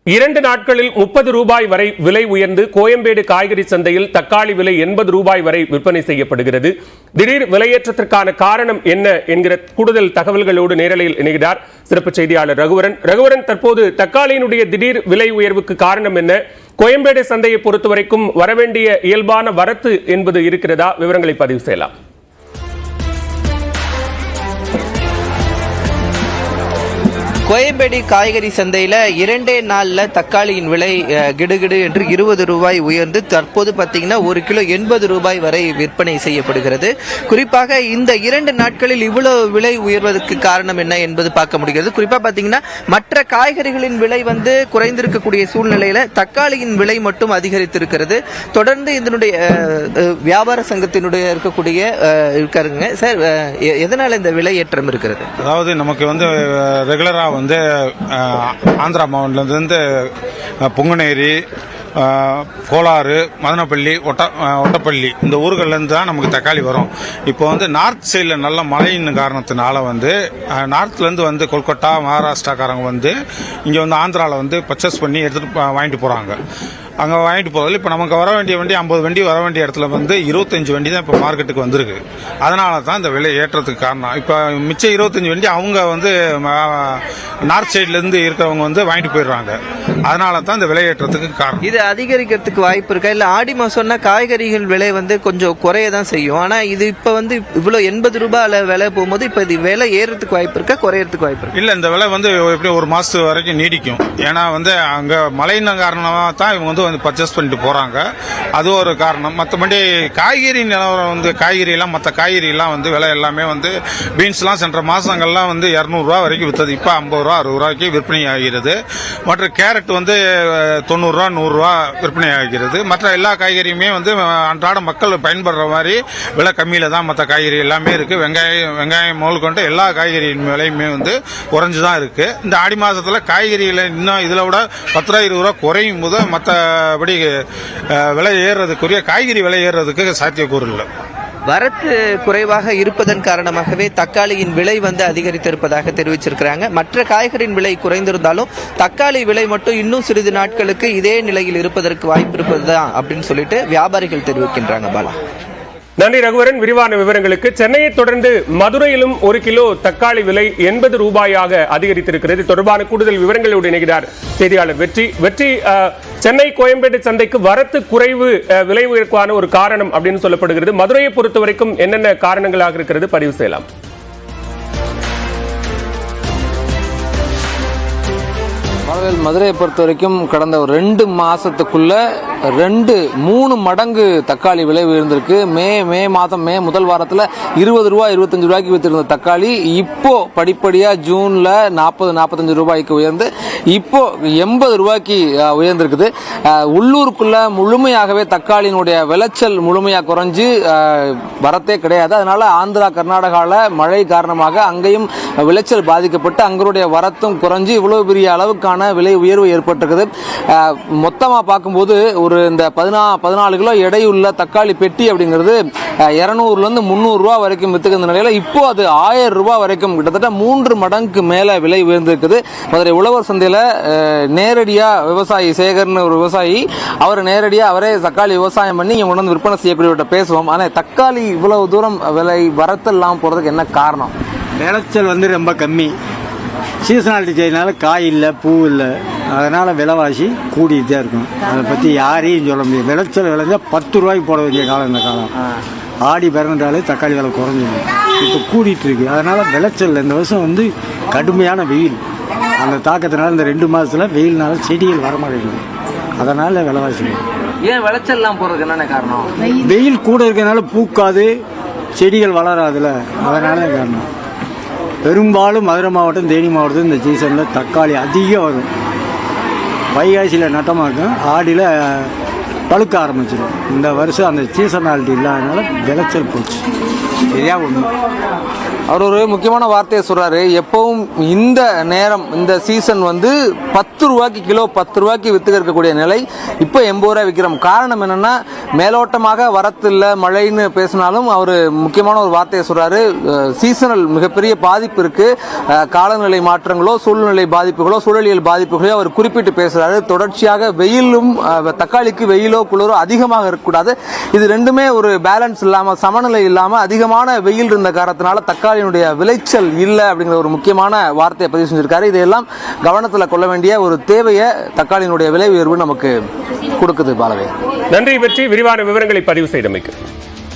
2 நாட்களில் 30 ரூபாய் வரை விலை உயர்ந்து கோயம்பேடு காய்கறி சந்தையில் தக்காளி விலை 80 ரூபாய் வரை விற்பனை செய்யப்படுகிறது. திடீர் விலையேற்றத்திற்கான காரணம் என்ன என்கிற கூடுதல் தகவல்களோடு நேரலையில் இணைகிறார் சிறப்பு செய்தியாளர் ரகுவரன். ரகுவரன், தற்போது தக்காளியினுடைய திடீர் விலை உயர்வுக்கு காரணம் என்ன? கோயம்பேடு சந்தையை பொறுத்தவரைக்கும் வரவேண்டிய இயல்பான வரத்து என்பது இருக்கிறதா? விவரங்களை பதிவு செய்யலாம். கோயம்பேடு காய்கறி சந்தையில் 2 நாளில் தக்காளியின் விலை கிடுகிடு என்று 20 ரூபாய் உயர்ந்து தற்போது பார்த்தீங்கன்னா 1 கிலோ 80 ரூபாய் வரை விற்பனை செய்யப்படுகிறது. குறிப்பாக இந்த 2 நாட்களில் இவ்வளவு விலை உயர்வதற்கு காரணம் என்ன என்பது பார்க்க முடிகிறது. குறிப்பாக பார்த்தீங்கன்னா மற்ற காய்கறிகளின் விலை குறைந்திருக்கக்கூடிய சூழ்நிலையில் தக்காளியின் விலை மட்டும் அதிகரித்திருக்கிறது. தொடர்ந்து இதனுடைய வியாபார சங்கத்தினுடைய இருக்காருங்க சார், எதனால் இந்த விலை ஏற்றம் இருக்கிறது? அதாவது நமக்கு ரெகுலரா ஆந்திரா மாவட்டத்திலிருந்து பொங்குநேரி, கோலாறு, மதனப்பள்ளி, ஒட்டப்பள்ளி இந்த ஊர்கள்லேருந்து தான் நமக்கு தக்காளி வரும். இப்போ நார்த் சைடில் நல்ல மழையின் காரணத்தினால நார்த்லேருந்து கொல்கட்டா, மகாராஷ்டிராக்காரங்க இங்கே ஆந்திராவில் பர்ச்சேஸ் பண்ணி எடுத்துகிட்டு வாங்கிட்டு போகிறாங்க. அங்கே வாங்கிட்டு போகிறதில்ல. இப்போ நமக்கு வர வேண்டிய வண்டி 50 வண்டி வர வேண்டிய இடத்துல 25 வண்டி தான் இப்போ மார்க்கெட்டுக்கு வந்திருக்கு. அதனால தான் இந்த விலை ஏற்றத்துக்கு காரணம். இப்போ மிச்சம் 25 வண்டி அவங்க நார்த் சைட்லேருந்து இருக்கிறவங்க வாங்கிட்டு போயிடுறாங்க. அதனால தான் இந்த விலை ஏற்றத்துக்கு காரணம். இது அதிகரிக்கிறதுக்கு வாய்ப்பு இருக்கா? இல்லை ஆடி மாசம்னா காய்கறிகள் விலை கொஞ்சம் குறைய தான் செய்யும். ஆனால் இது இப்போ இவ்வளோ 80 ரூபாய் விலை போகும்போது இப்போ இது விலை ஏறதுக்கு வாய்ப்பு இருக்கா, குறையறதுக்கு வாய்ப்பு இருக்கா? இல்லை, இந்த விலை எப்படி ஒரு மாதத்து வரைக்கும் நீடிக்கும். ஏன்னா அங்கே மழையின் காரணமாக தான் இவங்க பர்ச்சேஸ் பண்ணிட்டு போறாங்க. அது ஒரு காரணம். மற்றபடி காய்கறி நிலவரம் காய்கறி எல்லாம் மற்ற காய்கறி எல்லாம் விலை எல்லாமே பீன்ஸ் எல்லாம் சென்ற மாசங்கள்லாம் 200 ரூபாய் வரைக்கும் வித்தது. இப்ப 50 ரூபா 60 ரூபாய்க்கு விற்பனை ஆகிறது. மற்ற கேரட் 90 ரூபா 100 ரூபா விற்பனை ஆகிறது. மற்ற எல்லா காய்கறியுமே அன்றாட மக்கள் பயன்படுற மாதிரி விலை கம்மியில தான் மற்ற காய்கறி எல்லாமே இருக்கு. வெங்காயம் முதல் கொண்டு எல்லா காய்கறியின் விலையுமே குறைஞ்சுதான் இருக்கு. இந்த ஆடி மாசத்துல காய்கறிகளை இன்னும் இதுல விட 10 ரூபா 20 ரூபா குறையும் போது மற்றபடி விலை ஏறுறதுக்குரிய காய்கறி விலை ஏறுறதுக்கு சாத்தியக்கூறு இல்லை. வரத்து குறைவாக இருப்பதன் காரணமாகவே தக்காளியின் விலை அதிகரித்திருப்பதாக தெரிவிச்சிருக்கிறாங்க. மற்ற காய்கறியின் விலை குறைந்திருந்தாலும் தக்காளி விலை மட்டும் இன்னும் சிறிது நாட்களுக்கு இதே நிலையில் இருப்பதற்கு வாய்ப்பு இருப்பதுதான் அப்படின்னு சொல்லிட்டு வியாபாரிகள் தெரிவிக்கின்றாங்க. பாலா, நன்றி ரகுவரன், விரிவான விவரங்களுக்கு. சென்னையை தொடர்ந்து மதுரையிலும் 1 கிலோ தக்காளி விலை 80 ரூபாயாக அதிகரித்திருக்கிறது. தொடர்பான கூடுதல் விவரங்களோடு இணைகிறார் செய்தியாளர் வெற்றி. சென்னை கோயம்பேடு சந்தைக்கு வரத்து குறைவு விலை உயர்வுக்கான ஒரு காரணம் அப்படின்னு சொல்லப்படுகிறது. மதுரையை பொறுத்தவரைக்கும் என்னென்ன காரணங்களாக இருக்கிறது பதிவு செய்யலாம். மதுரையை பொறுத்த வரைக்கும் கடந்த ஒரு 2 மாசத்துக்குள்ள 3 மடங்கு தக்காளி விலை உயர்ந்திருக்கு. மே முதல் வாரத்தில் 20 ரூபாய் 25 ரூபாய்க்கு வித்திருந்த தக்காளி இப்போ படிப்படியா ஜூன்ல 40-45 ரூபாய்க்கு உயர்ந்து இப்போ 80 ரூபாய்க்கு உயர்ந்திருக்குது. உள்ளூருக்குள்ள முழுமையாகவே தக்காளியினுடைய விளைச்சல் முழுமையாக குறைஞ்சு வரத்தே கிடையாது. அதனால ஆந்திரா, கர்நாடகாவில் மழை காரணமாக அங்கேயும் விளைச்சல் பாதிக்கப்பட்டு அங்களுடைய வரத்தும் குறைஞ்சு இவ்வளவு பெரிய அளவுக்கான விலை உயர்வு ஏற்பட்டிருக்குது. மொத்தமா பார்க்கும்போது இந்த 14 கிலோ எடையுள்ள தக்காளி பெட்டி அப்படிங்கிறது 200 இருந்து 300 ரூபாய் வரைக்கும் வித்துக்கிற நிலையில இப்போ அது 1000 ரூபாய் வரைக்கும் கிட்டத்தட்ட 3 மடங்கு மேல விலை உயர்ந்திருக்குது. மதுரை உழவர் சந்தையில நேரடியா விவசாயி சேகர்னு ஒரு விவசாயி, அவர் நேரடியா அவரே தக்காளி விவசாயம் பண்ணி இங்க கொண்டு விற்பனை செய்யக்கூடியவர்கிட்ட பேசுவோம். ஆனா தக்காளி இவ்வளவு தூரம் விலை வரத்தெல்லாம் போறதுக்கு என்ன காரணம்? விளைச்சல் ரொம்ப கம்மி. சீசனாலிட்டி செய்யறதுனால காய் இல்லை, பூ இல்லை. அதனால் விலைவாசி கூடிட்டு தான் இருக்கும். அதை பற்றி யாரையும் சொல்ல முடியாது. விளைச்சல் விளைஞ்சால் 10 ரூபாய்க்கு போட வேண்டிய காலம் இந்த காலம். ஆடி பிறந்தாலே தக்காளி விலை குறைஞ்சிடும். இப்போ கூடிட்டு இருக்கு. அதனால் விளைச்சல் இந்த வருஷம் கடுமையான வெயில். அந்த தாக்கத்தினால இந்த 2 மாதத்துல வெயில்னால செடிகள் வரமாட்டேங்குது. அதனால் விலைவாசி. ஏன் விளைச்சல்லாம் போகிறதுக்கு என்னென்ன காரணம்? வெயில் கூட இருக்கிறதுனால பூக்காது, செடிகள் வளராதுல. அதனால காரணம். பெரும்பாலும் மதுரை மாவட்டம், தேனி மாவட்டத்தில் இந்த சீசனில் தக்காளி அதிகம் வரும். வைகாசியில் நட்டமாக இருக்கும். ஆடியில் பழுக்க ஆரம்பிச்சிடும். இந்த வருஷம் அந்த சீசனாலிட்டி இல்லாதனால விளைச்சல் போச்சு. சரியா ஒன்று. அவர் ஒரு முக்கியமான வார்த்தையை சொல்றாரு. எப்பவும் இந்த நேரம் இந்த சீசன் வந்து 10 ரூபாய்க்கு கிலோ 10 ரூபாய்க்கு வித்து இருக்கக்கூடிய நிலை இப்போ 80 ரூபாய் விற்கிறோம். காரணம் என்னன்னா மேலோட்டமாக வரத்து இல்லை மழைன்னு பேசினாலும் அவர் முக்கியமான ஒரு வார்த்தையை சொல்றாரு. சீசனல் மிகப்பெரிய பாதிப்பு இருக்கு. காலநிலை மாற்றங்களோ சூழ்நிலை பாதிப்புகளோ சூழலியல் பாதிப்புகளோ அவர் குறிப்பிட்டு பேசுறாரு. தொடர்ச்சியாக வெயிலும் தக்காளிக்கு வெயிலோ குளிரோ அதிகமாக இருக்கக்கூடாது. இது ரெண்டுமே ஒரு பேலன்ஸ் இல்லாம சமநிலை இல்லாம அதிகமான வெயில் இருந்த காரணத்தினால தக்காளியினுடைய விளைச்சல் இல்லை அப்படிங்கிற ஒரு முக்கியமான வார்த்தையை பதிவு செஞ்சிருக்காரு. இதையெல்லாம் கவனத்தில் கொள்ள வேண்டிய ஒரு தேவையை தக்காளியினுடைய விலை உயர்வு நமக்கு கொடுக்குது. பாலவே, நன்றி. வெற்றி விரிவான விவரங்களை பதிவு செய்தமைக்கு.